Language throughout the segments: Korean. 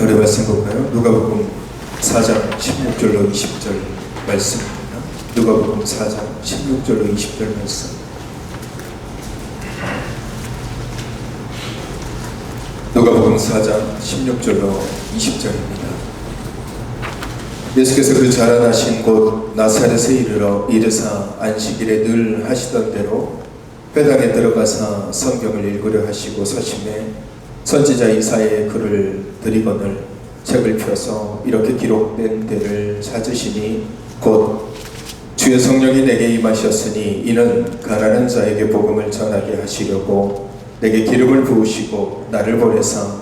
우리 말씀 볼까요? 누가복음 4장 16절로 20절 말씀입니다. 누가복음 4장 16절로 20절 말씀. 누가복음 4장 16절로 20절입니다. 예수께서 그 자라나신 곳 나사렛에 이르사 안식일에 늘 하시던 대로 회당에 들어가사 성경을 읽으려 하시고 서심해 선지자 이사야의 글을 들이거늘 책을 펴서 이렇게 기록된 데를 찾으시니 곧 주의 성령이 내게 임하셨으니 이는 가난한 자에게 복음을 전하게 하시려고 내게 기름을 부으시고 나를 보내사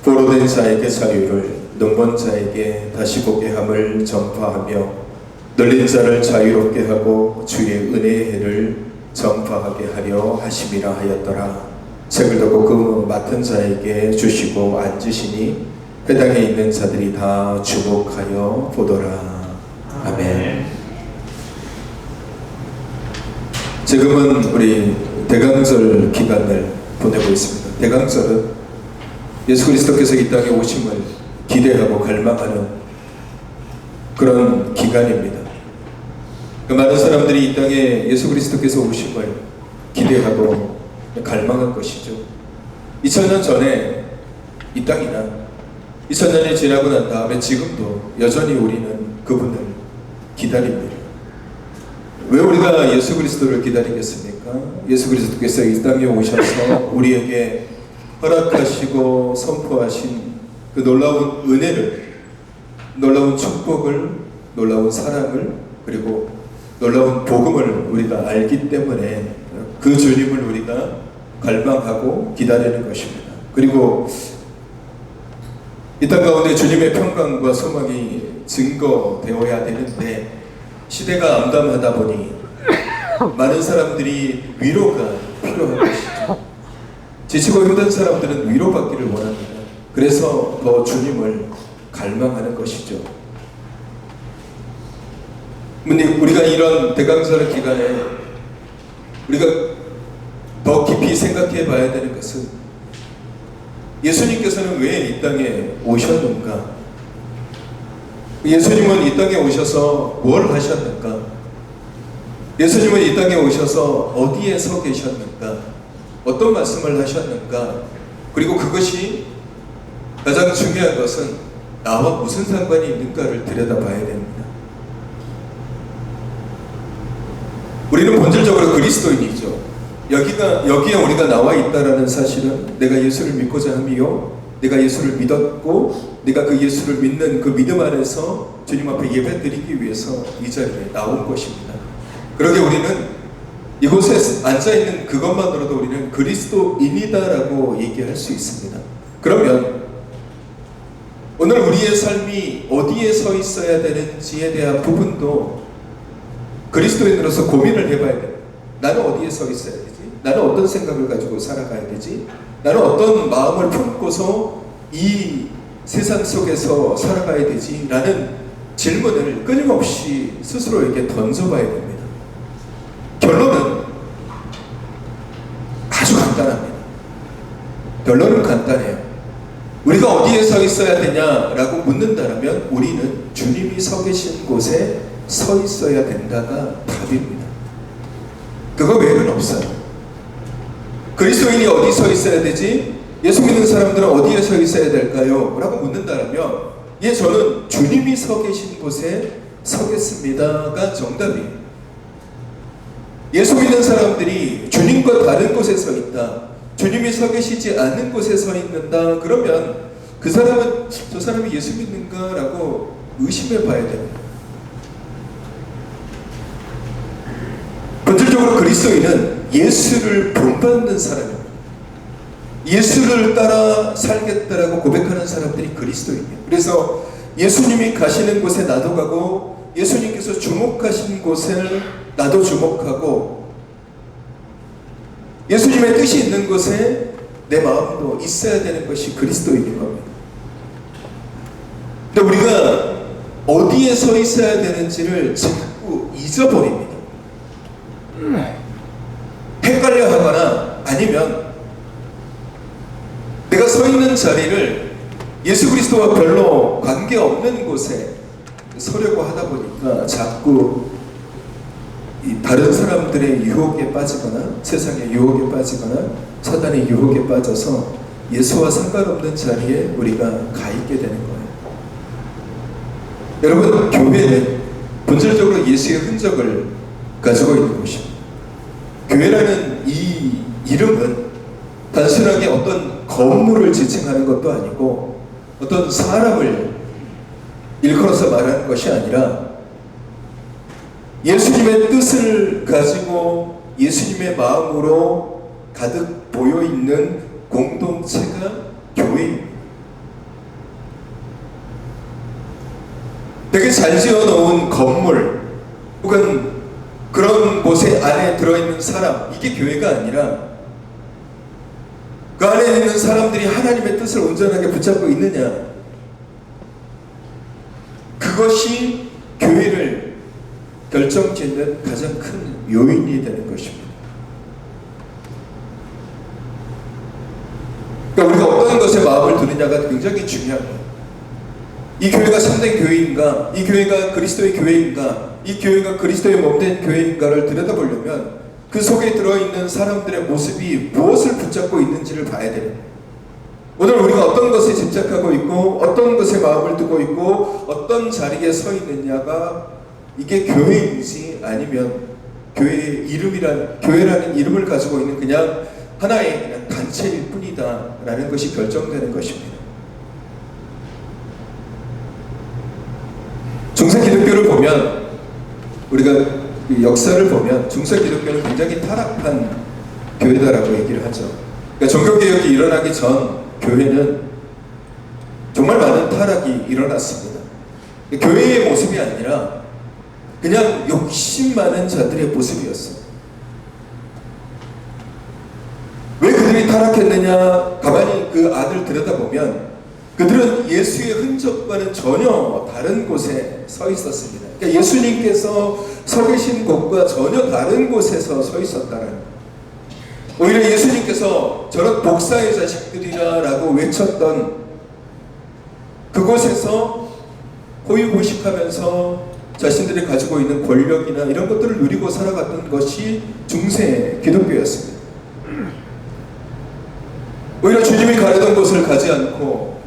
포로된 자에게 자유를 눈먼 자에게 다시 보게 함을 전파하며 눌린 자를 자유롭게 하고 주의 은혜의 해를 전파하게 하려 하심이라 하였더라. 책을 듣고 그 맡은 자에게 주시고 앉으시니 회당에 있는 자들이 다 주목하여 보더라. 아멘. 지금은 우리 대강절 기간을 보내고 있습니다. 대강절은 예수 그리스도께서 이 땅에 오심을 기대하고 갈망하는 그런 기간입니다. 그 많은 사람들이 이 땅에 예수 그리스도께서 오심을 기대하고 갈망한 것이죠. 2000년 전에 이 땅이나 2000년이 지나고 난 다음에 지금도 여전히 우리는 그분을 기다립니다. 왜 우리가 예수 그리스도를 기다리겠습니까? 예수 그리스도께서 이 땅에 오셔서 우리에게 허락하시고 선포하신 그 놀라운 은혜를, 놀라운 축복을, 놀라운 사랑을, 그리고 놀라운 복음을 우리가 알기 때문에 그 주님을 우리가 갈망하고 기다리는 것입니다. 그리고 이 땅 가운데 주님의 평강과 소망이 증거되어야 되는데 시대가 암담하다 보니 많은 사람들이 위로가 필요한 것이죠. 지치고 힘든 사람들은 위로받기를 원합니다. 그래서 더 주님을 갈망하는 것이죠. 우리가 이런 대강절 기간에 우리가 더 깊이 생각해 봐야 되는 것은 예수님께서는 왜 이 땅에 오셨는가? 예수님은 이 땅에 오셔서 뭘 하셨는가? 예수님은 이 땅에 오셔서 어디에 서 계셨는가? 어떤 말씀을 하셨는가? 그리고 그것이 가장 중요한 것은 나와 무슨 상관이 있는가를 들여다봐야 됩니다. 우리는 본질적으로 그리스도인이죠. 여기에 우리가 나와 있다라는 사실은 내가 예수를 믿고자 함이요, 내가 예수를 믿었고 내가 그 예수를 믿는 그 믿음 안에서 주님 앞에 예배 드리기 위해서 이 자리에 나온 것입니다. 그러게 우리는 이곳에 앉아있는 그것만으로도 우리는 그리스도인이다라고 얘기할 수 있습니다. 그러면 오늘 우리의 삶이 어디에 서 있어야 되는지에 대한 부분도 그리스도인으로서 고민을 해봐야 돼요. 나는 어디에 서 있어야 되지? 나는 어떤 생각을 가지고 살아가야 되지? 나는 어떤 마음을 품고서 이 세상 속에서 살아가야 되지? 라는 질문을 끊임없이 스스로에게 던져봐야 됩니다. 결론은 아주 간단합니다. 결론은 간단해요. 우리가 어디에 서 있어야 되냐라고 묻는다면 우리는 주님이 서 계신 곳에 서 있어야 된다가 답입니다. 그거 외에는 없어요. 그리스도인이 어디 서 있어야 되지? 예수 믿는 사람들은 어디에 서 있어야 될까요? 라고 묻는다면 저는 주님이 서 계신 곳에 서겠습니다가 정답이에요. 예수 믿는 사람들이 주님과 다른 곳에 서 있다, 주님이 서 계시지 않는 곳에 서 있는다, 그러면 그 사람은 저 사람이 예수 믿는가? 라고 의심해 봐야 됩니다. 본질적으로 그리스도인은 예수를 본받는 사람입니다. 예수를 따라 살겠다라고 고백하는 사람들이 그리스도인이에요. 그래서 예수님이 가시는 곳에 나도 가고 예수님께서 주목하신 곳에 나도 주목하고 예수님의 뜻이 있는 곳에 내 마음도 있어야 되는 것이 그리스도인인 겁니다. 근데 우리가 어디에 서 있어야 되는지를 자꾸 잊어버립니다. 헷갈려 하거나 아니면 내가 서 있는 자리를 예수 그리스도와 별로 관계없는 곳에 서려고 하다 보니까 자꾸 이 다른 사람들의 유혹에 빠지거나 세상의 유혹에 빠지거나 사단의 유혹에 빠져서 예수와 상관없는 자리에 우리가 가 있게 되는 거예요. 여러분, 교회는 본질적으로 예수의 흔적을 가지고 있는 곳입니다. 교회라는 이 이름은 단순하게 어떤 건물을 지칭하는 것도 아니고 어떤 사람을 일컬어서 말하는 것이 아니라 예수님의 뜻을 가지고 예수님의 마음으로 가득 보여있는 공동체가 교회입니다. 되게 잘 지어놓은 건물 혹은 그런 곳에 안에 들어있는 사람, 이게 교회가 아니라 그 안에 있는 사람들이 하나님의 뜻을 온전하게 붙잡고 있느냐, 그것이 교회를 결정짓는 가장 큰 요인이 되는 것입니다. 그러니까 우리가 어떤 것에 마음을 두느냐가 굉장히 중요합니다. 이 교회가 참된 교회인가, 이 교회가 그리스도의 교회인가, 이 교회가 그리스도의 몸된 교회인가를 들여다보려면 그 속에 들어있는 사람들의 모습이 무엇을 붙잡고 있는지를 봐야 됩니다. 오늘 우리가 어떤 것에 집착하고 있고 어떤 것에 마음을 두고 있고 어떤 자리에 서 있느냐가 이게 교회인지 아니면 교회의 교회라는 이름을 가지고 있는 그냥 하나의 그냥 단체일 뿐이다 라는 것이 결정되는 것입니다. 중세 기독교를 보면, 우리가 역사를 보면 중세 기독교는 굉장히 타락한 교회다라고 얘기를 하죠. 그러니까 종교개혁이 일어나기 전 교회는 정말 많은 타락이 일어났습니다. 교회의 모습이 아니라 그냥 욕심 많은 자들의 모습이었어요. 왜 그들이 타락했느냐, 가만히 그 안을 들여다보면 그들은 예수의 흔적과는 전혀 다른 곳에 서 있었습니다. 그러니까 예수님께서 서 계신 곳과 전혀 다른 곳에서 서 있었다는 거예요. 오히려 예수님께서 저런 복사의 자식들이라 라고 외쳤던 그곳에서 호의호식하면서 자신들이 가지고 있는 권력이나 이런 것들을 누리고 살아갔던 것이 중세 기독교였습니다. 오히려 주님이 가려던 곳을 가지 않고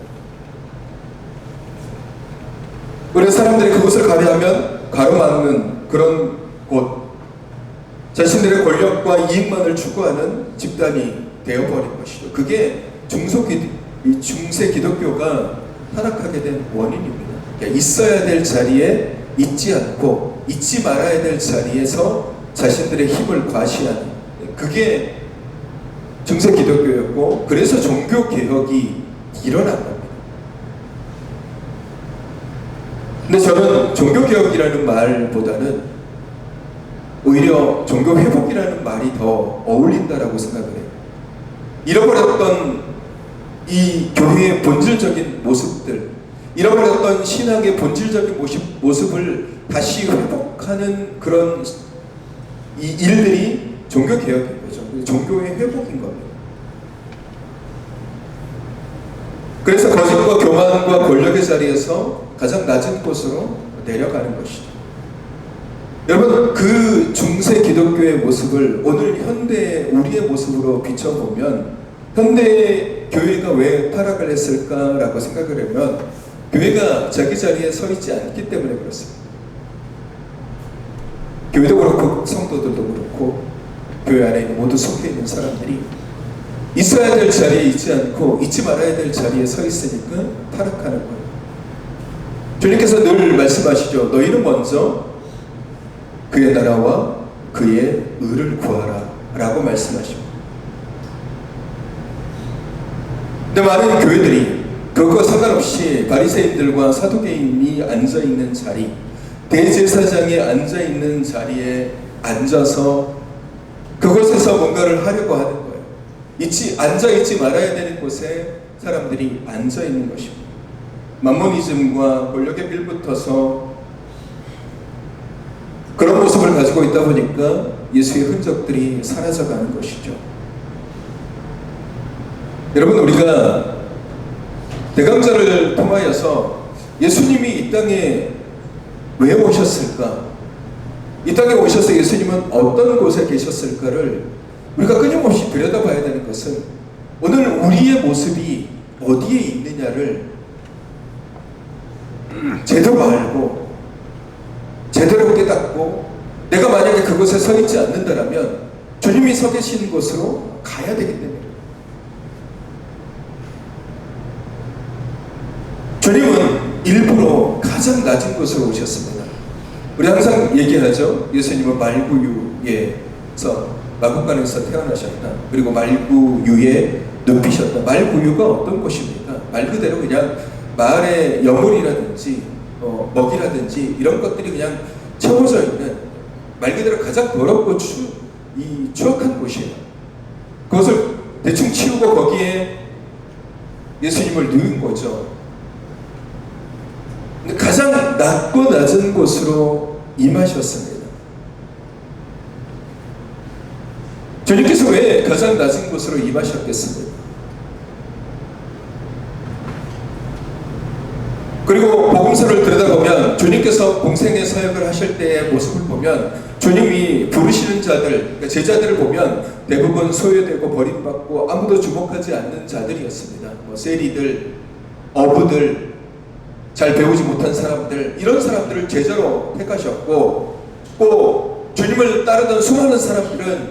우리 사람들이 그곳을 가려하면 가로막는 그런 곳, 자신들의 권력과 이익만을 추구하는 집단이 되어버린 것이죠. 그게 중세 기독교가 타락하게 된 원인입니다. 그러니까 있어야 될 자리에 있지 않고 있지 말아야 될 자리에서 자신들의 힘을 과시하는, 그게 중세 기독교였고, 그래서 종교개혁이 일어난 겁니다. 근데 저는 종교개혁이라는 말보다는 오히려 종교회복이라는 말이 더 어울린다라고 생각을 해요. 잃어버렸던 이 교회의 본질적인 모습들, 잃어버렸던 신앙의 본질적인 모습을 다시 회복하는 그런 이 일들이 종교개혁인 거죠. 종교의 회복인 겁니다. 그래서 거짓과 교만과 권력의 자리에서 가장 낮은 곳으로 내려가는 것이죠. 여러분, 그 중세 기독교의 모습을 오늘 현대 우리의 모습으로 비춰보면 현대 교회가 왜 타락을 했을까라고 생각을 하면 교회가 자기 자리에 서 있지 않기 때문에 그렇습니다. 교회도 그렇고 성도들도 그렇고 교회 안에 모두 속해 있는 사람들이 있어야 될 자리에 있지 않고 있지 말아야 될 자리에 서 있으니까 타락하는 거예요. 주님께서 늘 말씀하시죠. 너희는 먼저 그의 나라와 그의 의를 구하라 라고 말씀하십니다. 근데 많은 교회들이 그것과 상관없이 바리새인들과 사두개인이 앉아있는 자리, 대제사장이 앉아있는 자리에 앉아서 그곳에서 뭔가를 하려고 하는 거예요. 앉아있지 말아야 되는 곳에 사람들이 앉아있는 것입니다. 만모니즘과 권력에 빌붙어서 그런 모습을 가지고 있다 보니까 예수의 흔적들이 사라져가는 것이죠. 여러분, 우리가 대강자를 통하여서 예수님이 이 땅에 왜 오셨을까? 이 땅에 오셔서 예수님은 어떤 곳에 계셨을까를 우리가 끊임없이 들여다봐야 되는 것은 오늘 우리의 모습이 어디에 있느냐를 제대로 알고 제대로 깨닫고 내가 만약에 그곳에 서 있지 않는다면 주님이 서 계신 곳으로 가야 되기 때문에 주님은 일부러 가장 낮은 곳으로 오셨습니다. 우리 항상 얘기하죠. 예수님은 말구유에서 마구간에서 태어나셨다. 그리고 말구유에 눕히셨다. 말구유가 어떤 곳입니까? 말 그대로 그냥 마을의 여물이라든지 먹이라든지 이런 것들이 그냥 채워져 있는 말 그대로 가장 더럽고 추악한 곳이에요. 그것을 대충 치우고 거기에 예수님을 넣은 거죠. 근데 가장 낮고 낮은 곳으로 임하셨습니다. 주님께서 왜 가장 낮은 곳으로 임하셨겠습니까? 그리고 복음서를 들여다보면 주님께서 공생의 사역을 하실 때의 모습을 보면 주님이 부르시는 자들, 그러니까 제자들을 보면 대부분 소외되고 버림받고 아무도 주목하지 않는 자들이었습니다. 세리들, 어부들, 잘 배우지 못한 사람들, 이런 사람들을 제자로 택하셨고, 또 주님을 따르던 수많은 사람들은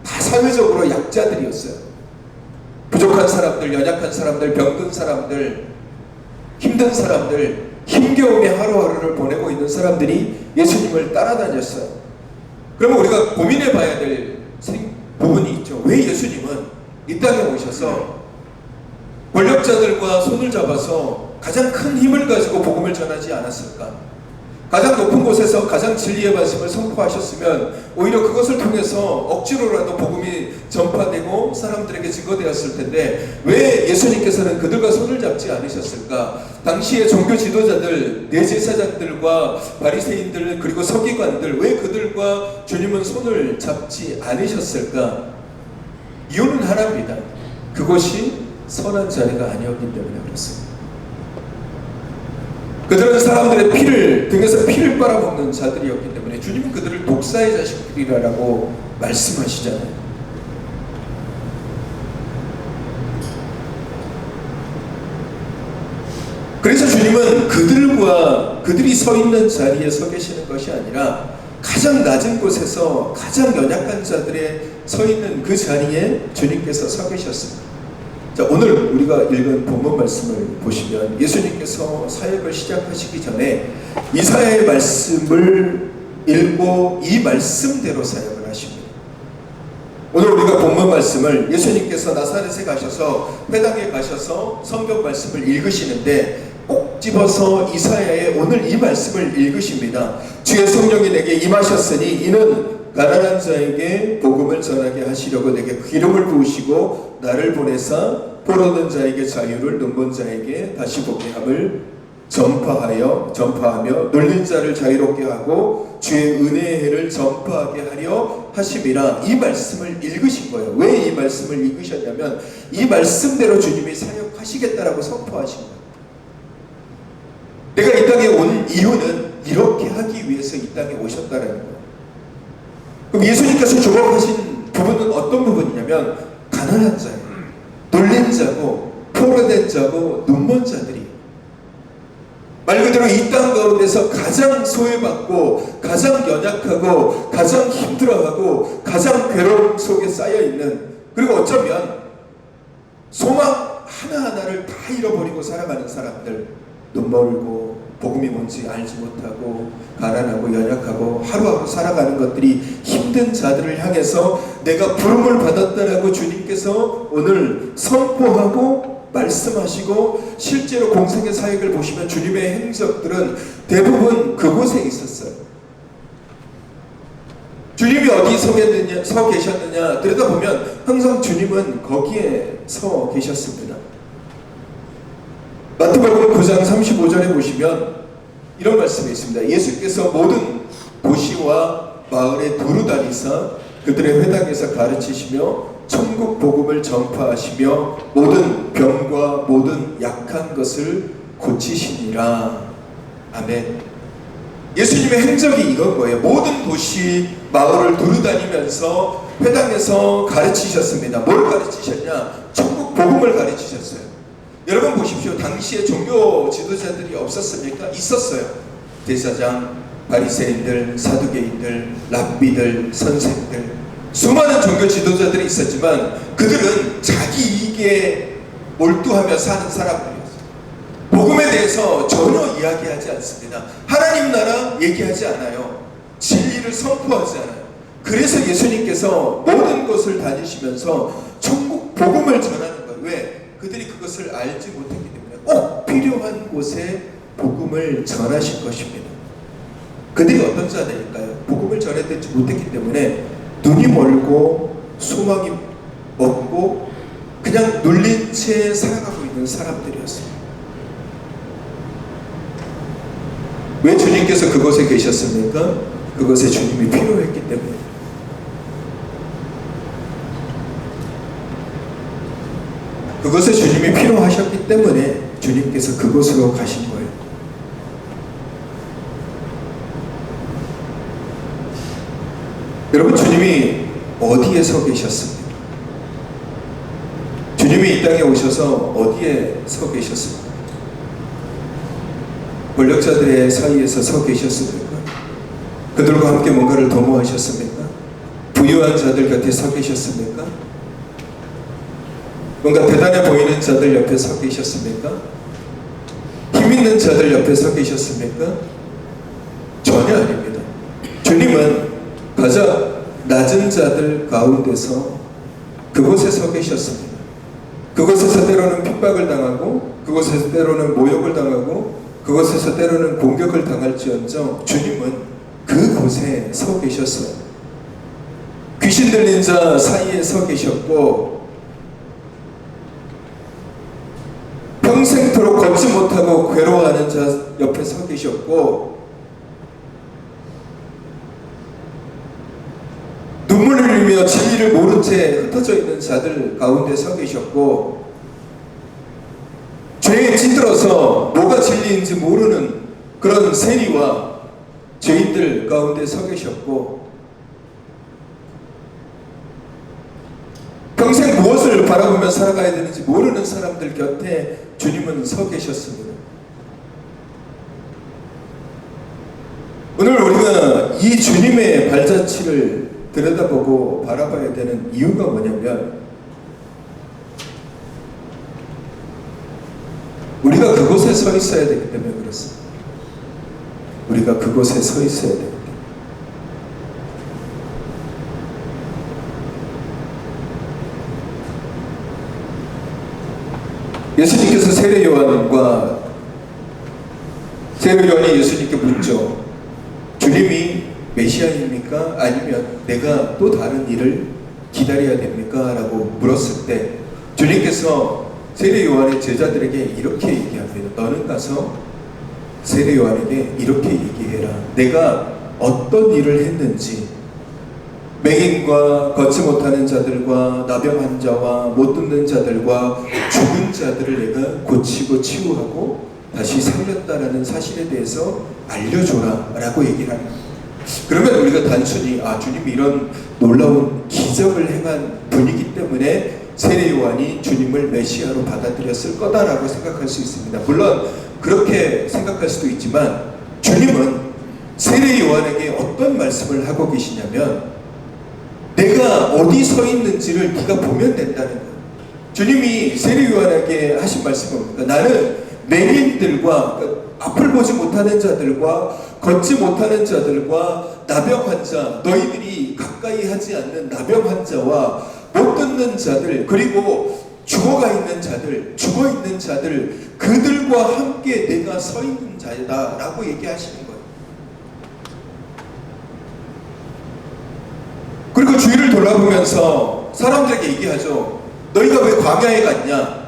다 사회적으로 약자들이었어요. 부족한 사람들, 연약한 사람들, 병든 사람들, 힘든 사람들, 힘겨움의 하루하루를 보내고 있는 사람들이 예수님을 따라다녔어요. 그러면 우리가 고민해 봐야 될 부분이 있죠. 왜 예수님은 이 땅에 오셔서 권력자들과 손을 잡아서 가장 큰 힘을 가지고 복음을 전하지 않았을까? 가장 높은 곳에서 가장 진리의 말씀을 선포하셨으면 오히려 그것을 통해서 억지로라도 복음이 전파되고 사람들에게 증거되었을 텐데 왜 예수님께서는 그들과 손을 잡지 않으셨을까? 당시의 종교 지도자들, 대제사장들과 바리새인들 그리고 서기관들 왜 그들과 주님은 손을 잡지 않으셨을까? 이유는 하나입니다. 그것이 선한 자리가 아니었기 때문에 그렇습니다. 그들은 사람들의 피를 등에서 피를 빨아먹는 자들이었기 때문에 주님은 그들을 독사의 자식들이라고 말씀하시잖아요. 그래서 주님은 그들이 서 있는 자리에 서 계시는 것이 아니라 가장 낮은 곳에서 가장 연약한 자들의 서 있는 그 자리에 주님께서 서 계셨습니다. 자, 오늘 우리가 읽은 본문 말씀을 보시면 예수님께서 사역을 시작하시기 전에 이사야의 말씀을 읽고 이 말씀대로 사역을 하십니다. 오늘 우리가 본문 말씀을 예수님께서 나사렛에 가셔서 회당에 가셔서 성경 말씀을 읽으시는데 꼭 집어서 이사야의 오늘 이 말씀을 읽으십니다. 주의 성령이 내게 임하셨으니 이는 가난한 자에게 복음을 전하게 하시려고 내게 기름을 부으시고 나를 보내사 포로된 자에게 자유를 눈먼 자에게 다시 보게 함을 전파하며 눌린 자를 자유롭게 하고 주의 은혜의 해를 전파하게 하려 하심이라. 이 말씀을 읽으신 거예요. 왜 이 말씀을 읽으셨냐면 이 말씀대로 주님이 사역하시겠다라고 선포하신 거예요. 내가 이 땅에 온 이유는 이렇게 하기 위해서 이 땅에 오셨다라는 거예요. 그럼 예수님께서 주목하신 부분은 어떤 부분이냐면 가난한 자예요. 눌린 자고 포로된 자고 눈먼 자들이 말 그대로 이 땅 가운데서 가장 소외받고 가장 연약하고 가장 힘들어하고 가장 괴로움 속에 쌓여있는, 그리고 어쩌면 소망 하나하나를 다 잃어버리고 살아가는 사람들, 눈멀고 복음이 뭔지 알지 못하고 가난하고 연약하고 하루하루 살아가는 것들이 힘든 자들을 향해서 내가 부름을 받았다라고 주님께서 오늘 선포하고 말씀하시고, 실제로 공생의 사역을 보시면 주님의 행적들은 대부분 그곳에 있었어요. 주님이 어디 서 계셨느냐 들여다보면 항상 주님은 거기에 서 계셨습니다. 마태복음 9장 35절에 보시면 이런 말씀이 있습니다. 예수께서 모든 도시와 마을에 두루 다니사 그들의 회당에서 가르치시며 천국 복음을 전파하시며 모든 병과 모든 약한 것을 고치시니라. 아멘. 예수님의 행적이 이건 거예요. 모든 도시 마을을 두루다니면서 회당에서 가르치셨습니다. 뭘 가르치셨냐? 천국 복음을 가르치셨어요. 여러분 보십시오. 당시에 종교 지도자들이 없었습니까? 있었어요. 대사장, 바리새인들, 사두개인들, 랍비들, 선생들, 수많은 종교 지도자들이 있었지만 그들은 자기 이익에 몰두하며 사는 사람들이었어요. 복음에 대해서 전혀 이야기하지 않습니다. 하나님 나라 얘기하지 않아요. 진리를 선포하지 않아요. 그래서 예수님께서 모든 곳을 다니시면서 천국 복음을 전하는 거예요. 왜? 그들이 그것을 알지 못했기 때문에 꼭 필요한 곳에 복음을 전하실 것입니다. 그들이 어떤 자들일까요? 복음을 전해듣지 못했기 때문에 눈이 멀고 소망이 없고 그냥 눌린 채 살아가고 있는 사람들이었어요. 왜 주님께서 그곳에 계셨습니까? 그곳에 주님이 필요했기 때문에. 그것에 주님이 필요하셨기 때문에 주님께서 그곳으로 가신 거예요. 여러분, 주님이 어디에 서 계셨습니까? 주님이 이 땅에 오셔서 어디에 서 계셨습니까? 권력자들의 사이에서 서 계셨습니까? 그들과 함께 뭔가를 도모하셨습니까? 부유한 자들 곁에 서 계셨습니까? 뭔가 대단해 보이는 자들 옆에 서 계셨습니까? 힘 있는 자들 옆에 서 계셨습니까? 전혀 아닙니다. 주님은 가장 낮은 자들 가운데서 그곳에 서 계셨습니다. 그곳에서 때로는 핍박을 당하고, 그곳에서 때로는 모욕을 당하고, 그곳에서 때로는 공격을 당할지언정 주님은 그곳에 서 계셨어요. 귀신 들린 자 사이에 서 계셨고, 평생토록 걷지 못하고 괴로워하는 자 옆에 서 계셨고, 눈물을 흘리며 진리를 모른 채 흩어져 있는 자들 가운데 서 계셨고, 죄에 찌들어서 뭐가 진리인지 모르는 그런 세리와 죄인들 가운데 서 계셨고, 평생 무엇을 바라보며 살아가야 되는지 모르는 사람들 곁에 주님은 서 계셨습니다. 오늘 우리가 이 주님의 발자취를 들여다보고 바라봐야 되는 이유가 뭐냐면, 우리가 그곳에 서 있어야 되기 때문에 그렇습니다. 우리가 그곳에 서 있어야 되기 때문에. 예수님께서 세례요한이 예수님께 묻죠. 주님이 메시아입니까? 아니면 내가 또 다른 일을 기다려야 됩니까? 라고 물었을 때 주님께서 세례요한의 제자들에게 이렇게 얘기합니다. 너는 가서 세례요한에게 이렇게 얘기해라. 내가 어떤 일을 했는지, 맹인과 걷지 못하는 자들과 나병 환자와 못 듣는 자들과 죽은 자들을 내가 고치고 치유하고 다시 살렸다라는 사실에 대해서 알려줘라 라고 얘기를 합니다. 그러면 우리가 단순히 주님이 이런 놀라운 기적을 행한 분이기 때문에 세례요한이 주님을 메시아로 받아들였을 거다라고 생각할 수 있습니다. 물론 그렇게 생각할 수도 있지만, 주님은 세례요한에게 어떤 말씀을 하고 계시냐면, 내가 어디 서 있는지를 네가 보면 된다는 거예요. 주님이 세례요한에게 하신 말씀은 뭡니까? 나는 맹인들과, 앞을 보지 못하는 자들과 걷지 못하는 자들과 나병 환자, 너희들이 가까이 하지 않는 나병 환자와 못 듣는 자들, 그리고 죽어가 있는 자들, 죽어 있는 자들, 그들과 함께 내가 서 있는 자다 라고 얘기하시는 거예요. 그리고 주위를 돌아보면서 사람들에게 얘기하죠. 너희가 왜 광야에 갔냐?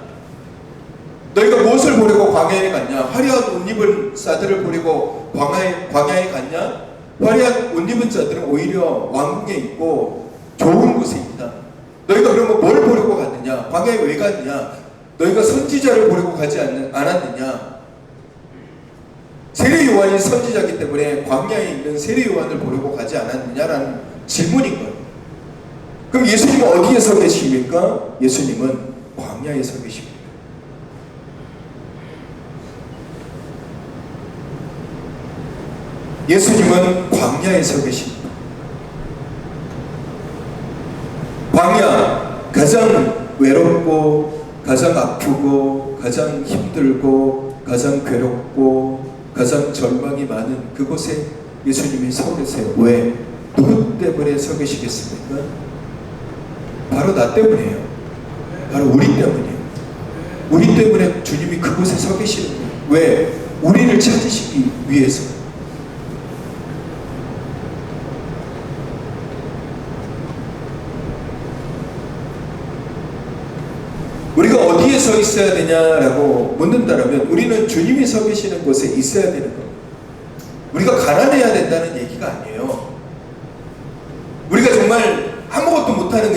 너희가 무엇을 보려고 광야에 갔냐? 화려한 옷 입은 자들을 보려고 광야에 갔냐? 화려한 옷 입은 자들은 오히려 왕궁에 있고 좋은 곳에 있다. 너희가 그러면 뭘 보려고 갔느냐? 광야에 왜 갔느냐? 너희가 선지자를 보려고 가지 않았느냐? 세례 요한이 선지자이기 때문에 광야에 있는 세례 요한을 보려고 가지 않았느냐라는 질문인 거예요. 그럼 예수님은 어디에 서 계십니까? 예수님은 광야에 서 계십니다. 예수님은 광야에 서 계십니다. 광야, 가장 외롭고 가장 아프고 가장 힘들고 가장 괴롭고 가장 절망이 많은 그곳에 예수님이 서 계세요. 왜? 누구 때문에 서 계시겠습니까? 바로 나 때문이에요. 바로 우리 때문이에요. 우리 때문에 주님이 그곳에 서 계시는 거예요. 왜? 우리를 찾으시기 위해서. 우리가 어디에 서 있어야 되냐라고 묻는다면 우리는 주님이 서 계시는 곳에 있어야 되는 겁니다. 우리가 가난해야 된다는 얘기가 아니에요. 우리가 정말 아무것도 못하는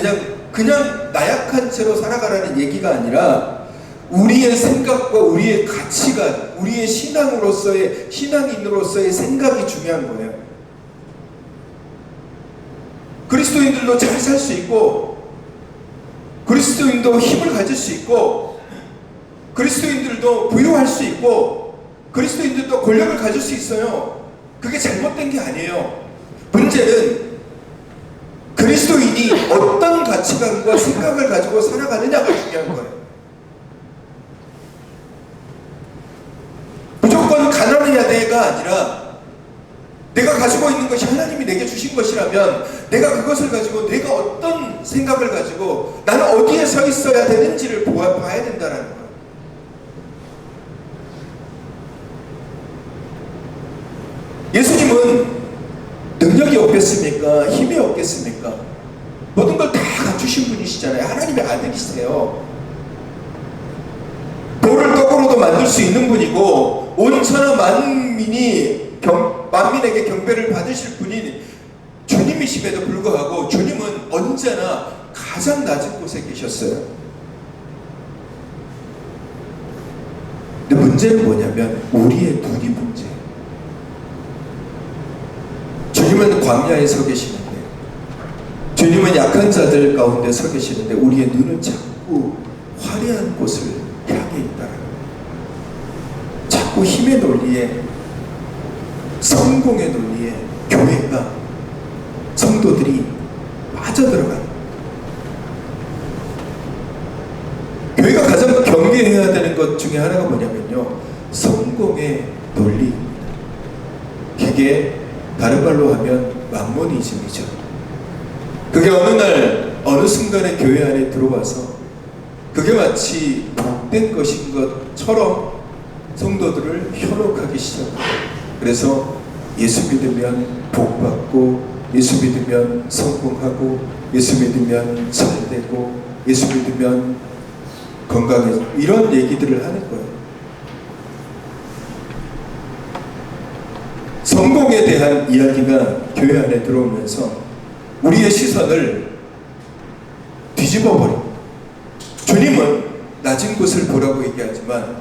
그냥 나약한 채로 살아가라는 얘기가 아니라 우리의 생각과 우리의 가치관, 우리의 신앙인으로서의 생각이 중요한 거예요. 그리스도인들도 잘 살 수 있고 그리스도인도 힘을 가질 수 있고 그리스도인들도 부유할 수 있고 그리스도인들도 권력을 가질 수 있어요. 그게 잘못된 게 아니에요. 문제는 그리스도인이 어떤 가치관과 생각을 가지고 살아가느냐가 중요한 거예요. 무조건 가난해야 돼가 아니라 내가 가지고 있는 것이 하나님이 내게 주신 것이라면 내가 그것을 가지고 내가 어떤 생각을 가지고 나는 어디에 서 있어야 되는지를 봐야 된다는 거예요. 예수님은 능력이 없겠습니까? 힘이 없겠습니까? 모든 걸 다 갖추신 분이시잖아요. 하나님의 아들이세요. 돌을 떡으로도 만들 수 있는 분이고 온 천하 만민에게 경배를 받으실 분이 주님이심에도 불구하고 주님은 언제나 가장 낮은 곳에 계셨어요. 근데 문제는 뭐냐면 우리의 눈이 문제예요. 주님은 광야에 서 계시는데 주님은 약한 자들 가운데 서 계시는데 우리의 눈은 자꾸 화려한 곳을 향해 있다는 거예요. 자꾸 힘의 논리에 성공의 논리에 교회가 성도들이 빠져들어가는 교회가 가장 경계해야 되는 것 중에 하나가 뭐냐면요 성공의 논리입니다. 그게 다른 말로 하면 맘모니즘이죠. 그게 어느 날 어느 순간에 교회 안에 들어와서 그게 마치 복된 것인 것처럼 성도들을 현혹하기 시작합니다. 그래서 예수 믿으면 복받고 예수 믿으면 성공하고 예수 믿으면 잘되고 예수 믿으면 건강해져 이런 얘기들을 하는 거예요. 성공에 대한 이야기가 교회 안에 들어오면서 우리의 시선을 뒤집어버립니다. 주님은 낮은 곳을 보라고 얘기하지만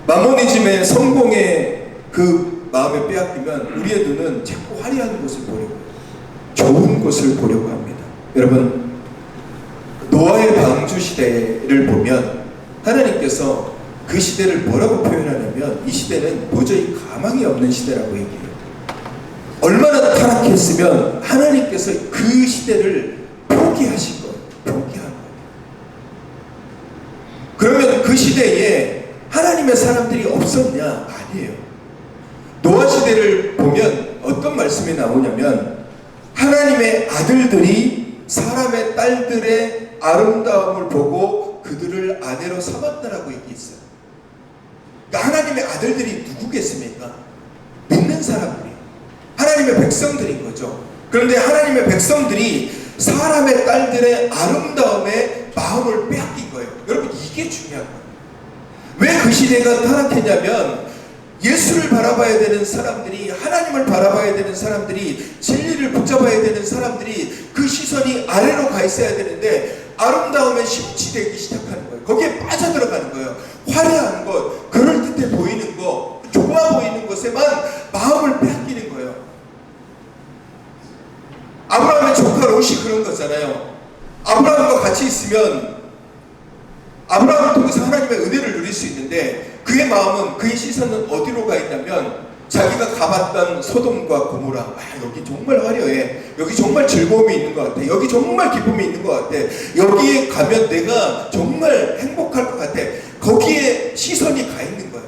마모니즘의 성공의 그 마음에 빼앗기면 우리의 눈은 자꾸 화려한 곳을 보려고 좋은 곳을 보려고 합니다. 여러분 노아의 방주 시대를 보면 하나님께서 그 시대를 뭐라고 표현하냐면 이 시대는 도저히 가망이 없는 시대라고 얘기해요. 얼마나 타락했으면 하나님께서 그 시대를 포기하신 거예요. 포기한 거예요. 그러면 그 시대에 하나님의 사람들이 없었냐? 아니에요. 노아 시대를 보면 어떤 말씀이 나오냐면 하나님의 아들들이 사람의 딸들의 아름다움을 보고 그들을 아내로 삼았다라고 얘기했어요. 그러니까 하나님의 아들들이 누구겠습니까? 믿는 사람들이 하나님의 백성들인 거죠. 그런데 하나님의 백성들이 사람의 딸들의 아름다움에 마음을 빼앗긴 거예요. 여러분 이게 중요한 거예요. 왜 그 시대가 타락했냐면 예수를 바라봐야 되는 사람들이, 하나님을 바라봐야 되는 사람들이, 진리를 붙잡아야 되는 사람들이 그 시선이 아래로 가 있어야 되는데 아름다움에 심취되기 시작하는 거예요. 거기에 빠져들어가는 거예요. 화려한 것, 그럴듯해 보이는 것, 좋아 보이는 것에만 마음을 빼앗기는 거예요. 아브라함의 조카 롯이 그런 거잖아요. 아브라함과 같이 있으면 아브라함을 통해서 하나님의 은혜를 누릴 수 있는데 그의 마음은, 그의 시선은 어디로 가 있냐면 자기가 가봤던 소돔과 고모라, 여기 정말 화려해, 여기 정말 즐거움이 있는 것 같아, 여기 정말 기쁨이 있는 것 같아, 여기에 가면 내가 정말 행복할 것 같아, 거기에 시선이 가 있는 거예요.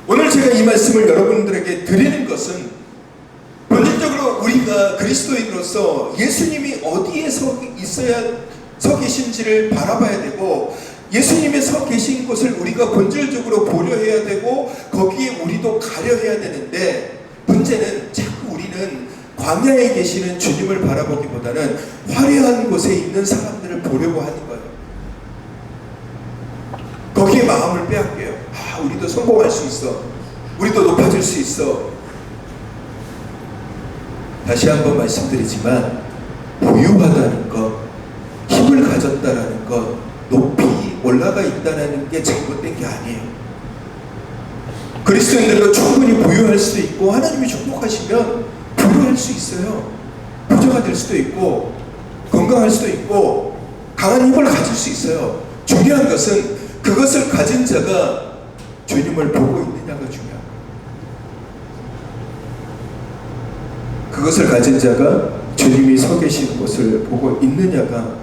오늘 제가 이 말씀을 여러분들에게 드리는 것은 본질적으로 우리가 그리스도인으로서 예수님이 어디에 서 계신지를 바라봐야 되고, 예수님의 서 계신 곳을 우리가 본질적으로 보려 해야 되고 거기에 우리도 가려 해야 되는데, 문제는 자꾸 우리는 광야에 계시는 주님을 바라보기보다는 화려한 곳에 있는 사람들을 보려고 하는 거예요. 거기에 마음을 빼앗겨요. 우리도 성공할 수 있어, 우리도 높아질 수 있어. 다시 한번 말씀드리지만 부유하다는 것, 힘을 가졌다라는 것, 높이 올라가 있다는 게 잘못된 게 아니에요. 그리스도인들도 충분히 부유할 수 있고 하나님이 축복하시면 부유할 수 있어요. 부자가 될 수도 있고 건강할 수도 있고 강한 힘을 가질 수 있어요. 중요한 것은 그것을 가진 자가 주님을 보고 있느냐가 중요합니다. 그것을 가진 자가 주님이 서 계신 곳을 보고 있느냐가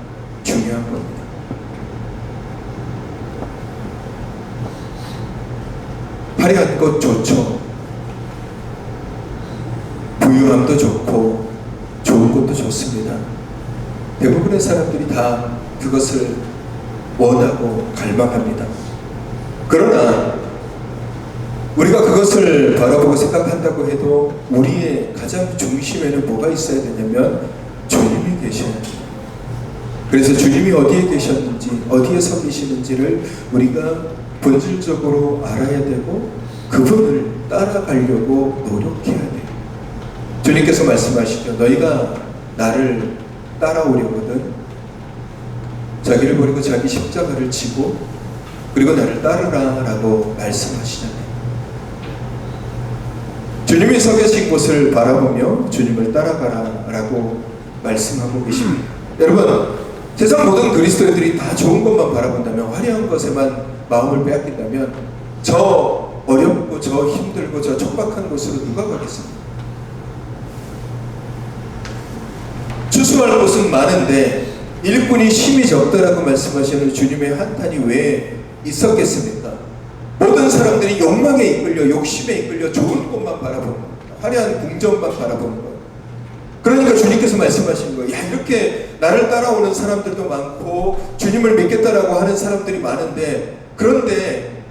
중요한 겁니다. 화려한 것 좋죠. 부유함도 좋고 좋은 것도 좋습니다. 대부분의 사람들이 다 그것을 원하고 갈망합니다. 그러나 우리가 그것을 바라보고 생각한다고 해도 우리의 가장 중심에는 뭐가 있어야 되냐면 주님이 계셔야 돼요. 그래서 주님이 어디에 계셨는지, 어디에 서 계시는지를 우리가 본질적으로 알아야 되고 그분을 따라가려고 노력해야 돼요. 주님께서 말씀하시죠. 너희가 나를 따라오려거든 자기를 버리고 자기 십자가를 지고 그리고 나를 따르라 라고 말씀하시잖아요. 주님이 서 계신 곳을 바라보며 주님을 따라가라 라고 말씀하고 계십니다. 여러분, 세상 모든 그리스도인들이 다 좋은 것만 바라본다면, 화려한 것에만 마음을 빼앗긴다면 저 어렵고 저 힘들고 저 척박한 곳으로 누가 가겠습니까? 추수할 곳은 많은데 일꾼이 심히 적다라고 말씀하시는 주님의 한탄이 왜 있었겠습니까? 모든 사람들이 욕망에 이끌려, 욕심에 이끌려 좋은 것만 바라보는 겁니다. 화려한 궁전만 바라보는 거예요. 그러니까 주님께서 말씀하시는 거예요. 이렇게 나를 따라오는 사람들도 많고 주님을 믿겠다라고 하는 사람들이 많은데, 그런데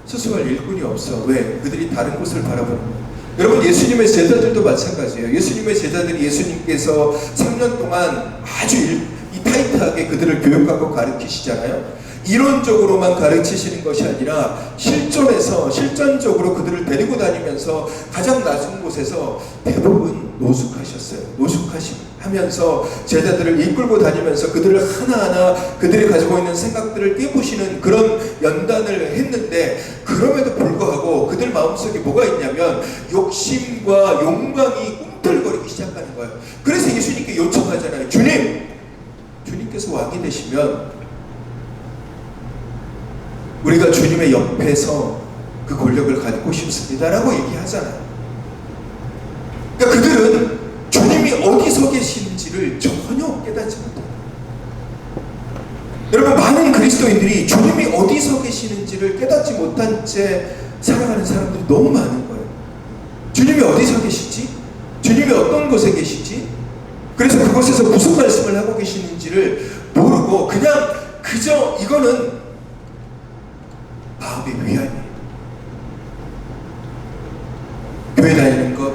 수수할 일꾼이 없어. 왜? 그들이 다른 곳을 바라보는 거예요. 여러분, 예수님의 제자들도 마찬가지예요. 예수님의 제자들이 예수님께서 3년 동안 아주 타이트하게 그들을 교육하고 가르치시잖아요. 이론적으로만 가르치시는 것이 아니라 실전적으로 그들을 데리고 다니면서 가장 낮은 곳에서 대부분 노숙하셨어요. 노숙하시면서 제자들을 이끌고 다니면서 그들을 하나하나 그들이 가지고 있는 생각들을 깨부시는 그런 연단을 했는데, 그럼에도 불구하고 그들 마음속에 뭐가 있냐면 욕심과 욕망이 꿈틀거리기 시작하는 거예요. 그래서 예수님께 요청하잖아요. 주님께서 왕이 되시면 우리가 주님의 옆에서 그 권력을 갖고 싶습니다 라고 얘기하잖아요. 그러니까 그들은 주님이 어디서 계시는지를 전혀 깨닫지 못해요. 여러분, 많은 그리스도인들이 주님이 어디서 계시는지를 깨닫지 못한 채 살아가는 사람들이 너무 많은 거예요. 주님이 어디서 계시지? 주님이 어떤 곳에 계시지? 그래서 그곳에서 무슨 말씀을 하고 계시는지를 모르고 그저 이거는 마음의 위안이에요. 교회 다니는 것,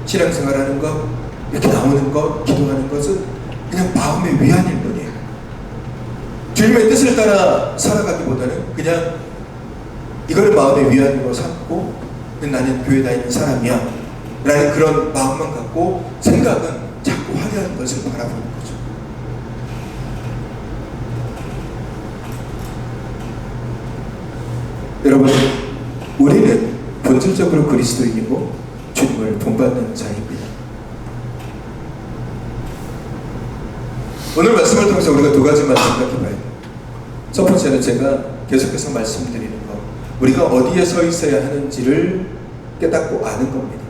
신앙생활하는 것, 이렇게 나오는 것, 기도하는 것은 그냥 마음의 위안일 뿐이에요. 주님의 뜻을 따라 살아가기보다는 그냥 이거를 마음의 위안으로 삼고 나는 교회 다니는 사람이야 라는 그런 마음만 갖고 생각은 자꾸 화려한 것을 바라보는 거죠. 여러분, 우리는 본질적으로 그리스도인이고 주님을 본받는 자입니다. 오늘 말씀을 통해서 우리가 두 가지만 생각해봐야 돼요. 첫 번째는 제가 계속해서 말씀드리는 것, 우리가 어디에 서 있어야 하는지를 깨닫고 아는 겁니다.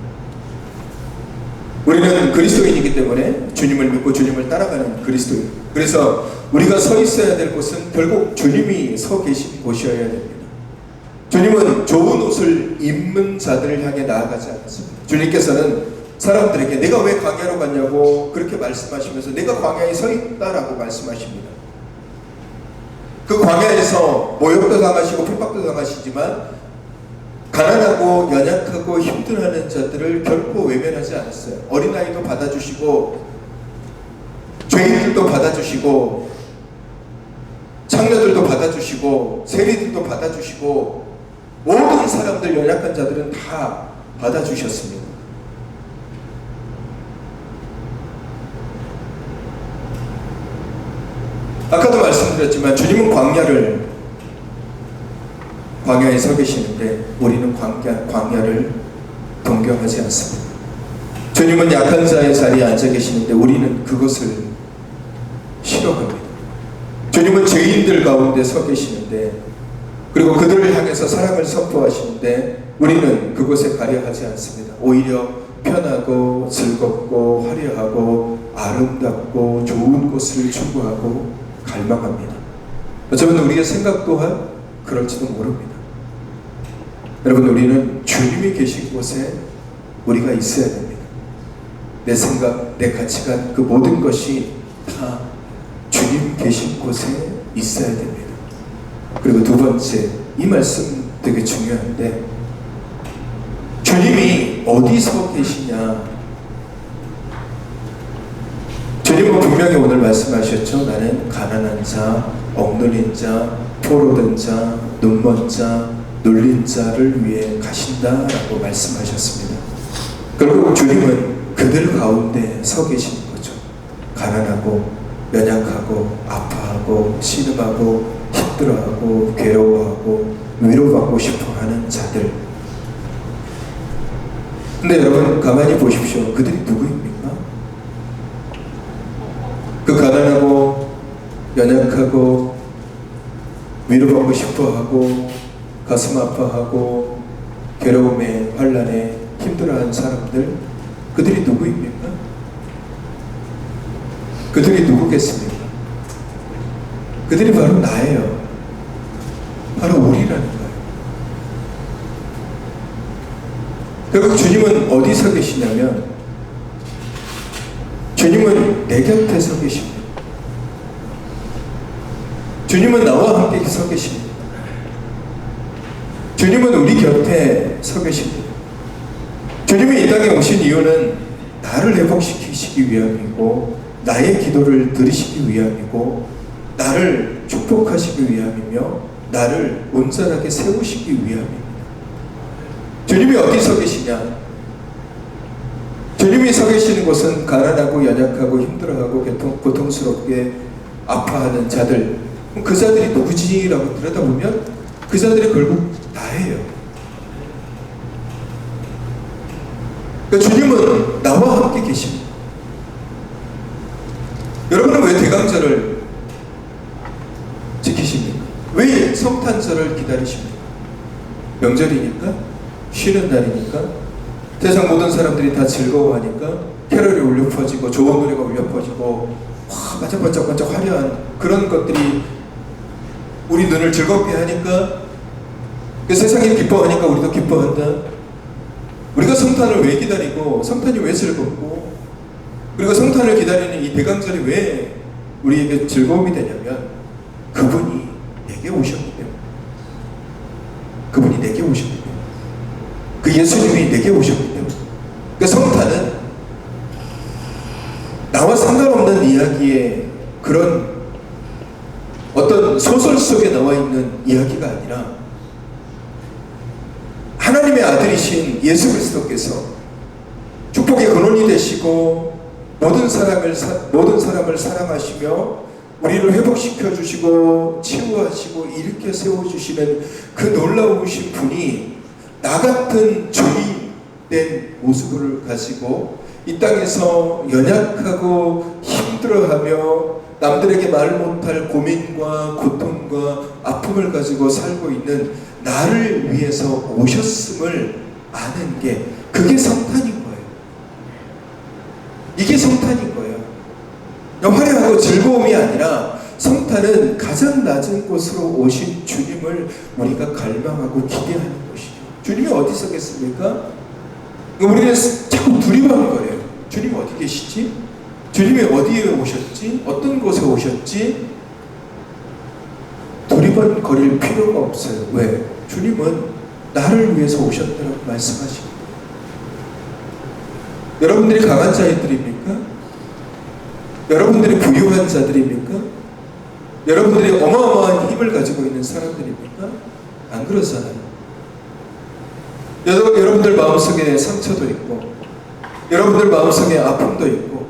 우리는 그리스도인이기 때문에 주님을 믿고 주님을 따라가는 그리스도인. 그래서 우리가 서 있어야 될 곳은 결국 주님이 서 계신 곳이어야 됩니다. 주님은 좋은 옷을 입는 자들을 향해 나아가지 않았습니다. 주님께서는 사람들에게 내가 왜 광야로 갔냐고 그렇게 말씀하시면서 내가 광야에 서 있다라고 말씀하십니다. 그 광야에서 모욕도 당하시고 핍박도 당하시지만 가난하고 연약하고 힘들어하는 자들을 결코 외면하지 않았어요. 어린아이도 받아주시고 죄인들도 받아주시고 창녀들도 받아주시고 세리들도 받아주시고 모든 사람들, 연약한 자들은 다 받아주셨습니다. 아까도 말씀드렸지만 주님은 광야에 서 계시는데 우리는 광야를 동경하지 않습니다. 주님은 약한 자의 자리에 앉아 계시는데 우리는 그것을 싫어합니다. 주님은 죄인들 가운데 서 계시는데 그리고 그들을 향해서 사랑을 선포하시는데 우리는 그곳에 가려하지 않습니다. 오히려 편하고 즐겁고 화려하고 아름답고 좋은 곳을 추구하고 갈망합니다. 어쩌면 우리의 생각 또한 그럴지도 모릅니다. 여러분, 우리는 주님이 계신 곳에 우리가 있어야 됩니다. 내 생각, 내 가치관, 그 모든 것이 다 주님 계신 곳에 있어야 됩니다. 그리고 두 번째, 이 말씀 되게 중요한데 주님이 어디서 계시냐. 주님은 분명히 오늘 말씀하셨죠. 나는 가난한 자, 억눌린 자, 포로된 자, 눈먼 자, 눌린 자를 위해 가신다라고 말씀하셨습니다. 결국 주님은 그들 가운데 서 계시는 거죠. 가난하고 연약하고 아파하고 신음하고 힘들어하고 괴로워하고 위로받고 싶어하는 자들. 근데 여러분 가만히 보십시오. 그들이 누구입니까? 그 가난하고 연약하고 위로받고 싶어하고 가슴 아파하고 괴로움에 환난에 힘들어하는 사람들, 그들이 누구입니까? 그들이 누구겠습니까? 그들이 바로 나예요. 바로 우리라는 거예요. 결국 주님은 어디서 계시냐면 주님은 내 곁에 서 계십니다. 주님은 나와 함께 서 계십니다. 주님은 우리 곁에 서 계십니다. 주님이 이 땅에 오신 이유는 나를 회복시키시기 위함이고 나의 기도를 들으시기 위함이고 나를 축복하시기 위함이며 나를 온전하게 세우시기 위함입니다. 주님이 어디 서 계시냐? 주님이 서 계시는 곳은 가난하고 연약하고 힘들어하고 고통스럽게 아파하는 자들, 그 자들이 누구지? 라고 들여다보면 그 자들이 결국 나예요. 그러니까 주님은 나와 함께 계십니다. 여러분은 왜 대강절을 지키십니까? 왜 성탄절을 기다리십니까? 명절이니까? 쉬는 날이니까? 세상 모든 사람들이 다 즐거워하니까? 캐럴이 울려 퍼지고 좋은 노래가 울려 퍼지고 반짝반짝반짝 화려한 그런 것들이 우리 눈을 즐겁게 하니까, 세상이 기뻐하니까 우리도 기뻐한다. 우리가 성탄을 왜 기다리고 성탄이 왜 즐겁고 그리고 성탄을 기다리는 이 대강절이 왜 우리에게 즐거움이 되냐면 그분이 내게 오셨기 때문에, 그분이 내게 오셨기 때문에, 그 예수님이 내게 오셨기 때문에. 그러니까 성탄은 나와 상관없는 이야기의 그런 어떤 소설 속에 나와 있는 이야기가 아니라 하나님의 아들이신 예수 그리스도께서 축복의 근원이 되시고 모든 사람을 사랑하시며 우리를 회복시켜 주시고 치유하시고 일으켜 세워주시는 그 놀라우신 분이 나 같은 죄인된 모습을 가지고 이 땅에서 연약하고 힘들어하며 남들에게 말 못할 고민과 고통과 아픔을 가지고 살고 있는 나를 위해서 오셨음을 아는 게 그게 성탄인 거예요. 이게 성탄인 거예요. 화려하고 즐거움이 아니라 성탄은 가장 낮은 곳으로 오신 주님을 우리가 갈망하고 기대하는 것이죠. 주님이 어디서 겠습니까? 우리는 자꾸 두리번거려요. 주님이 어디 계시지? 주님이 어디에 오셨지? 어떤 곳에 오셨지? 두리번거릴 필요가 없어요. 왜? 주님은 나를 위해서 오셨다고 말씀하십니다. 여러분들이 강한 자들입니까? 여러분들이 부유한 자들입니까? 여러분들이 어마어마한 힘을 가지고 있는 사람들입니까? 안 그러잖아요. 여러분들 마음속에 상처도 있고, 여러분들 마음속에 아픔도 있고,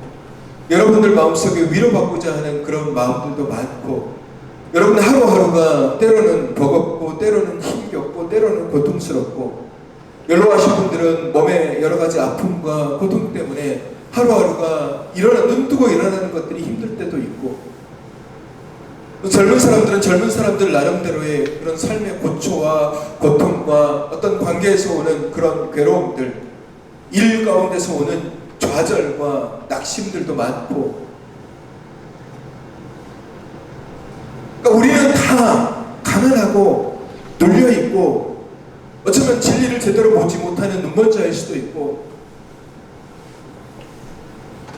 여러분들 마음속에 위로받고자 하는 그런 마음들도 많고, 여러분 하루하루가 때로는 버겁고, 때로는 힘겹고, 때로는 고통스럽고, 연로하신 분들은 몸에 여러 가지 아픔과 고통 때문에 하루하루가 눈 뜨고 일어나는 것들이 힘들 때도 있고, 젊은 사람들은 젊은 사람들 나름대로의 그런 삶의 고초와 고통과 어떤 관계에서 오는 그런 괴로움들, 일 가운데서 오는 좌절과 낙심들도 많고, 그러니까 우리는 다 가난하고 눌려있고 어쩌면 진리를 제대로 보지 못하는 눈먼자일 수도 있고,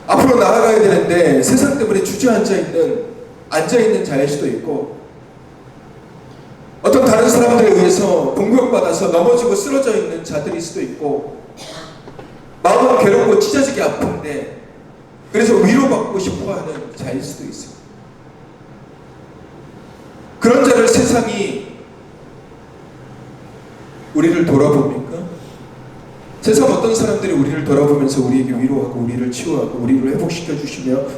앞으로 나아가야 되는데 세상 때문에 앉아있는 자일 수도 있고, 어떤 다른 사람들에 의해서 공격받아서 넘어지고 쓰러져 있는 자들일 수도 있고, 마음은 괴롭고 찢어지게 아픈데 그래서 위로받고 싶어하는 자일 수도 있어요. 그런 자를 세상이 우리를 돌아봅니까? 세상 어떤 사람들이 우리를 돌아보면서 우리에게 위로하고 우리를 치유하고 우리를 회복시켜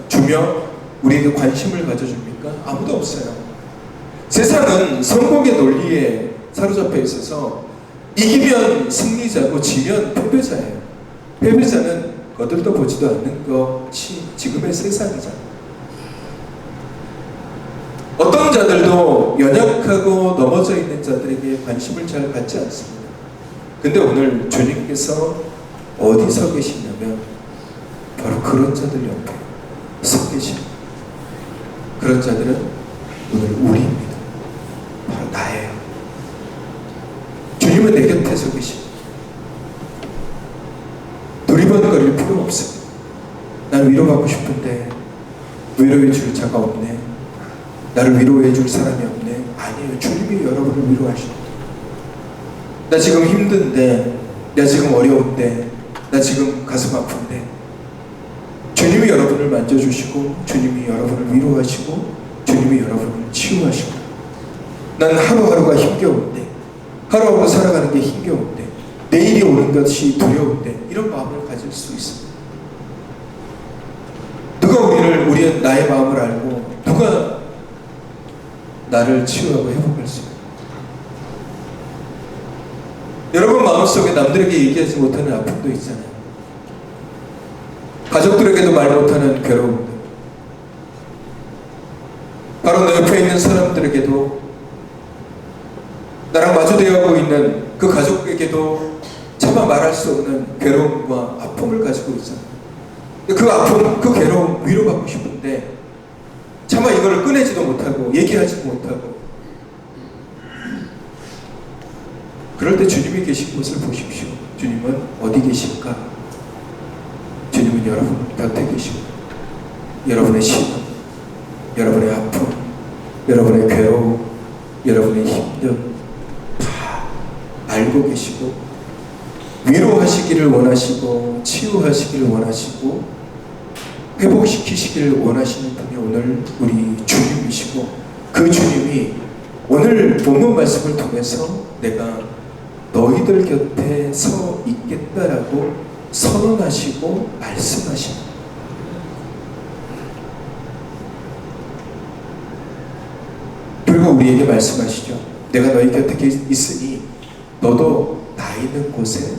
주며 우리에게 관심을 가져줍니까? 아무도 없어요. 세상은 성공의 논리에 사로잡혀 있어서 이기면 승리자고 지면 패배자예요. 패배자는 거들떠 보지도 않는 것이 지금의 세상이잖아요. 어떤 자들도 연약하고 넘어져 있는 자들에게 관심을 잘 갖지 않습니다. 근데 오늘 주님께서 어디 서 계시냐면 바로 그런 자들 옆에 서 계십니다. 그런 자들은 오늘 우리입니다. 바로 나예요. 주님은 내 곁에 서 계십니다. 두리번거릴 필요 없습니다. 난 위로받고 싶은데 위로해 줄 자가 없네. 나를 위로해 줄 사람이 없네. 아니에요. 주님이 여러분을 위로하십니다. 나 지금 힘든데, 나 지금 어려운데, 나 지금 가슴 아픈데, 주님이 여러분을 만져주시고, 주님이 여러분을 위로하시고, 주님이 여러분을 치유하시고, 난 하루하루가 힘겨운데, 하루하루 살아가는 게 힘겨운데, 내일이 오는 것이 두려운데, 이런 마음을 가질 수 있습니다. 누가 우리의 나의 마음을 알고, 누가 나를 치유하고 회복할 수 있습니다. 여러분 마음속에 남들에게 얘기하지 못하는 아픔도 있잖아요. 가족들에게도 말 못하는 괴로움들, 바로 내 옆에 있는 사람들에게도, 나랑 마주대하고 있는 그 가족에게도 차마 말할 수 없는 괴로움과 아픔을 가지고 있잖아요. 그 아픔, 그 괴로움 위로받고 싶은데 차마 이걸 꺼내지도 못하고 얘기하지도 못하고, 그럴 때 주님이 계신 곳을 보십시오. 주님은 어디 계실까? 주님은 여러분 곁에 계시고, 여러분의 시험, 여러분의 아픔, 여러분의 괴로움, 여러분의 힘듦 다 알고 계시고, 위로하시기를 원하시고, 치유하시기를 원하시고, 회복시키시기를 원하시는 분이 오늘 우리 주님이시고, 그 주님이 오늘 본문 말씀을 통해서 내가 너희들 곁에 서 있겠다라고 선언하시고 말씀하십니다. 그리고 우리에게 말씀하시죠. 내가 너희 곁에 있으니 너도 나 있는 곳에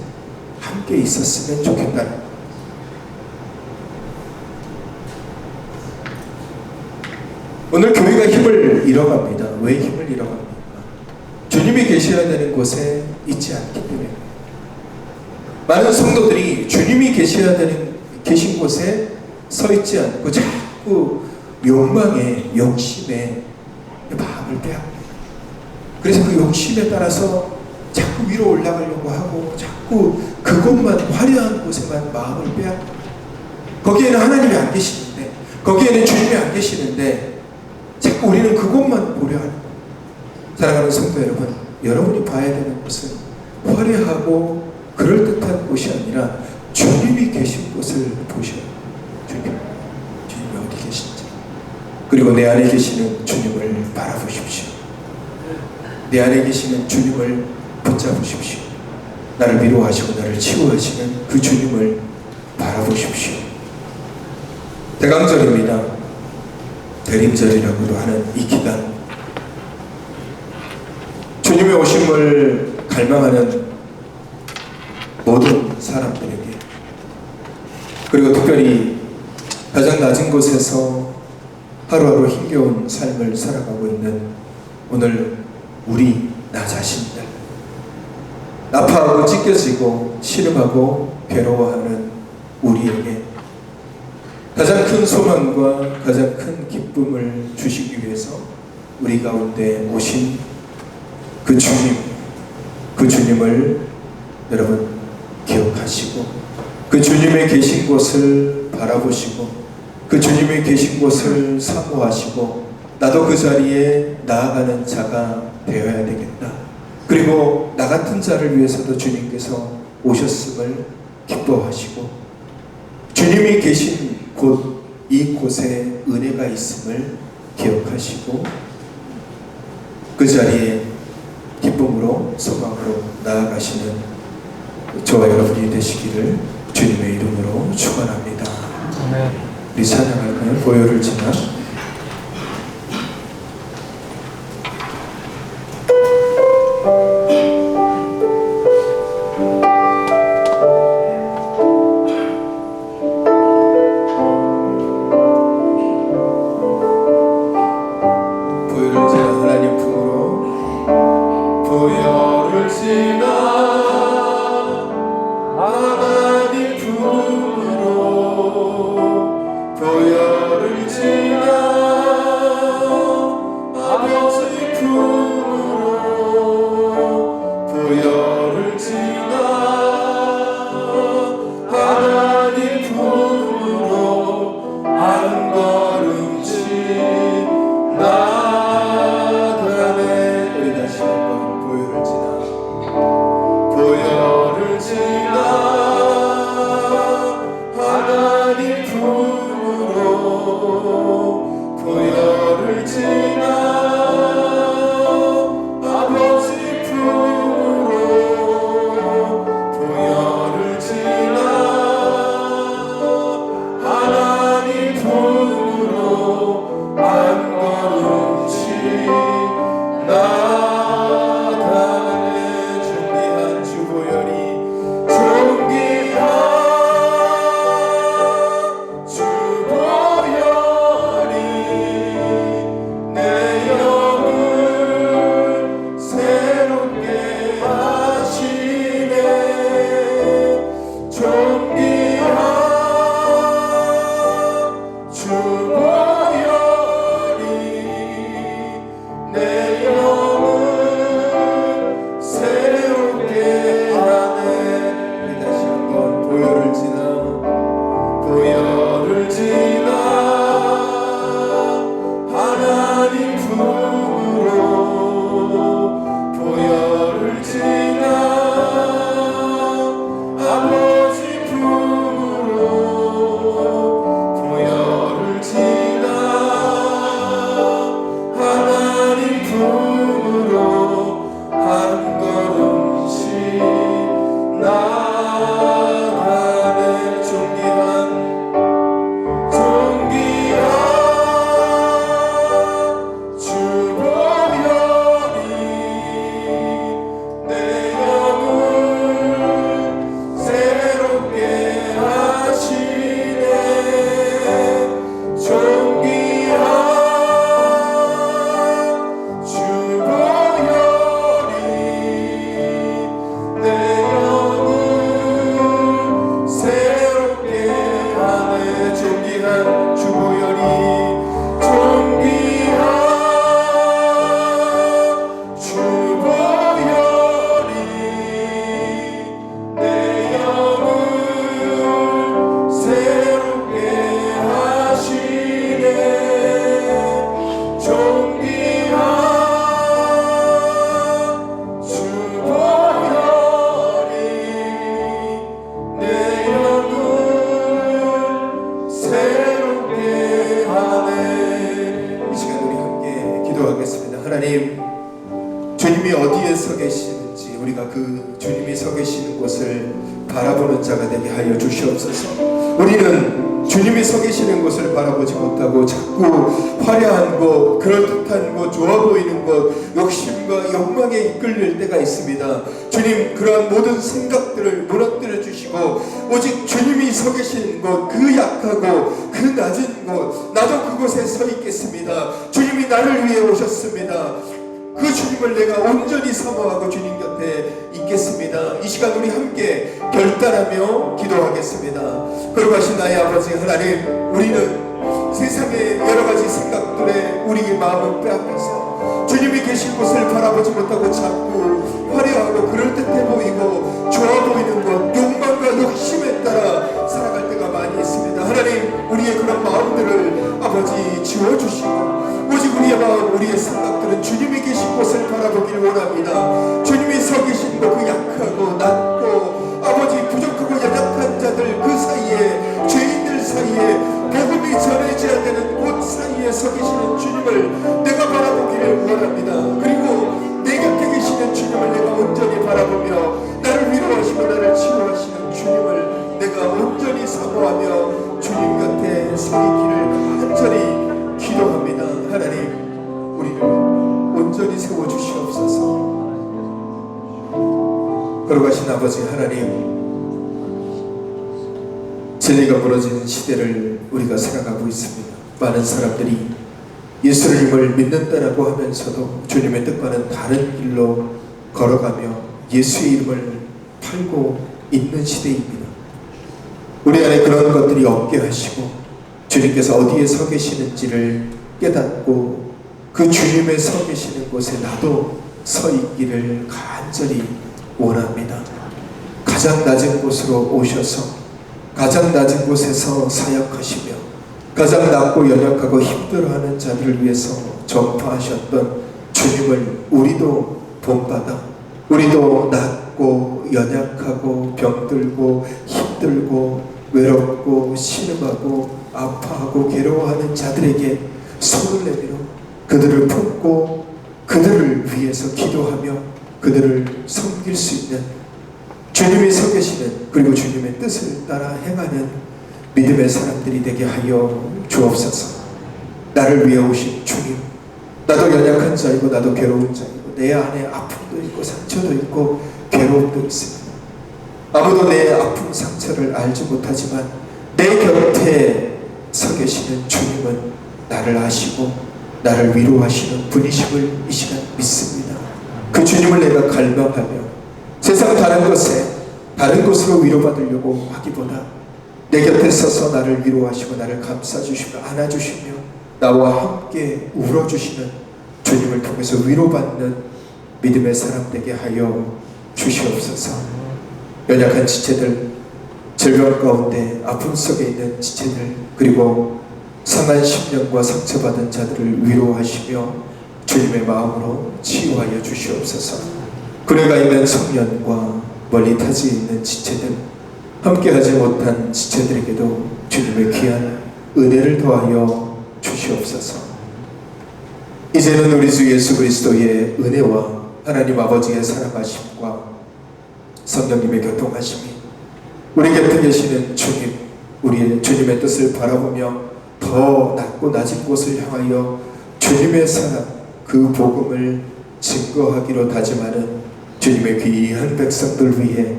함께 있었으면 좋겠다. 오늘 교회가 힘을 잃어갑니다. 왜 힘을 잃어갑니까? 주님이 계셔야 되는 곳에 있지 않기 때문에. 많은 성도들이 주님이 계신 곳에 서 있지 않고 자꾸 욕망에, 욕심에 마음을 빼앗깁니다. 그래서 그 욕심에 따라서 자꾸 위로 올라가려고 하고 자꾸 그곳만, 화려한 곳에만 마음을 빼앗깁니다. 거기에는 하나님이 안 계시는데, 거기에는 주님이 안 계시는데 자꾸 우리는 그곳만 보려 하는 거예요. 사랑하는 성도 여러분, 여러분이 봐야 되는 곳은 화려하고 그럴듯한 곳이 아니라 주님이 계신 곳을 보셔야 해요. 주님이 어디 계신지. 그리고 내 안에 계시는 주님을 바라보십시오. 내 안에 계시는 주님을 붙잡으십시오. 나를 위로하시고 나를 치유하시는 그 주님을 바라보십시오. 대강절입니다. 대림절이라고도 하는 이 기간, 주님의 오심을 갈망하는 모든 사람들에게, 그리고 특별히 가장 낮은 곳에서 하루하루 힘겨운 삶을 살아가고 있는 오늘 우리 나 자신들, 아파하고 찢겨지고 시름하고 괴로워하는 우리에게 가장 큰 소망과 가장 큰 기쁨을 주시기 위해서 우리 가운데 오신 그 주님, 그 주님을 여러분 기억하시고 그 주님의 계신 곳을 바라보시고 그 주님의 계신 곳을 사모하시고 나도 그 자리에 나아가는 자가 되어야 되겠다. 그리고 나 같은 자를 위해서도 주님께서 오셨음을 기뻐하시고 주님이 계신 곳, 이곳에 은혜가 있음을 기억하시고 그 자리에 기쁨으로 소망으로 나아가시는 저와 여러분이 되시기를 주님의 이름으로 축원합니다. 우리 찬양할까요? 보혈을 지나 한 걸음씩 하나님, 주님이 어디에 서 계시는지 우리가 그 주님이 서 계시는 곳을 바라보는 자가 되게 하여 주시옵소서. 우리는 주님이 서 계시는 곳을 바라보지 못하고 자꾸 화려한 것, 그럴듯한 것, 좋아 보이는 것, 욕심과 욕망에 이끌릴 때가 있습니다. 주님, 그러한 모든 생각들을 무너뜨려 주시고 오직 주님이 서 계시는 곳, 그 약하고 그 낮은 곳, 나도 그곳에 서 있겠습니다. 주님이 나를 위해 오셨습니다. 그 주님을 내가 온전히 사모하고 주님 곁에 있겠습니다. 이 시간 우리 함께 결단하며 기도하겠습니다. 거룩하신 나의 아버지 하나님, 우리는 세상의 여러가지 생각들에 우리의 마음을 빼앗겨서 주님이 계신 곳을 바라보지 못하고 자꾸 화려하고 그럴듯해 보이고 좋아 보이는 것, 욕망과 욕심에 따라 살아갈 때가 많이 있습니다. 하나님, 우리의 그런 마음들을 아버지 지워주시고 오직 우리의 마음, 우리의 생각들은 주님이 계신 곳을 바라보길 원합니다. 주님이 서 계신 곳, 그 약하고 낮고 아버지 부족하고 연약한 자들 그 사이에, 죄인들 사이에, 복음이 전해져야 되는 곳 사이에 서 계시는 주님을 내가 바라보기를 원합니다. 그리고 내 곁에 계시는 주님을 내가 온전히 바라보며 나를 위로하시고 나를 치유하시는 주님을 내가 온전히 사모하며 주님 곁에 서 있기를 간절히 기도합니다. 하나님, 우리를 온전히 세워주시옵소서. 거룩하신 아버지 하나님, 진리가 무너지는 시대를 우리가 살아가고 있습니다. 많은 사람들이 예수님을 믿는다라고 하면서도 주님의 뜻과는 다른 길로 걸어가며 예수의 이름을 팔고 있는 시대입니다. 우리 안에 그런 것들이 없게 하시고 주님께서 어디에 서 계시는지를 깨닫고 그 주님의 서 계시는 곳에 나도 서 있기를 간절히 원합니다. 가장 낮은 곳으로 오셔서 가장 낮은 곳에서 사역하시며 가장 낮고 연약하고 힘들어하는 자들을 위해서 전파하셨던 주님을 우리도 본받아 우리도 낮고 연약하고 병들고 힘들고 외롭고 신음하고 아파하고 괴로워하는 자들에게 손을 내밀어 그들을 품고 그들을 위해서 기도하며 그들을 섬길 수 있는 주님이 서 계시는, 그리고 주님의 뜻을 따라 행하는 믿음의 사람들이 되게 하여 주옵소서. 나를 위해 오신 주님, 나도 연약한 자이고 나도 괴로운 자이고 내 안에 아픔도 있고 상처도 있고 괴로움도 있습니다. 아무도 내 아픔 상처를 알지 못하지만 내 곁에 서 계시는 주님은 나를 아시고 나를 위로하시는 분이심을 이 시간 믿습니다. 그 주님을 내가 갈망하며 세상 다른 곳으로 위로받으려고 하기보다 내 곁에 서서 나를 위로하시고 나를 감싸주시며 안아주시며 나와 함께 울어주시는 주님을 통해서 위로받는 믿음의 사람 되게 하여 주시옵소서. 연약한 지체들, 질병 가운데 아픔 속에 있는 지체들, 그리고 상한 심령과 상처받은 자들을 위로하시며 주님의 마음으로 치유하여 주시옵소서. 그래가 있는 청년과 멀리 타지에 있는 지체들, 함께하지 못한 지체들에게도 주님의 귀한 은혜를 더하여 주시옵소서. 이제는 우리 주 예수 그리스도의 은혜와 하나님 아버지의 사랑하심과 성령님의 교통하심이 우리 곁에 계시는 주님, 우리의 주님의 뜻을 바라보며 더 낮고 낮은 곳을 향하여 주님의 사랑, 그 복음을 증거하기로 다짐하는 주님의 귀한 백성들 위해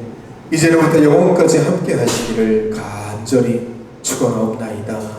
이제로부터 영원까지 함께 하시기를 간절히 축원하옵나이다.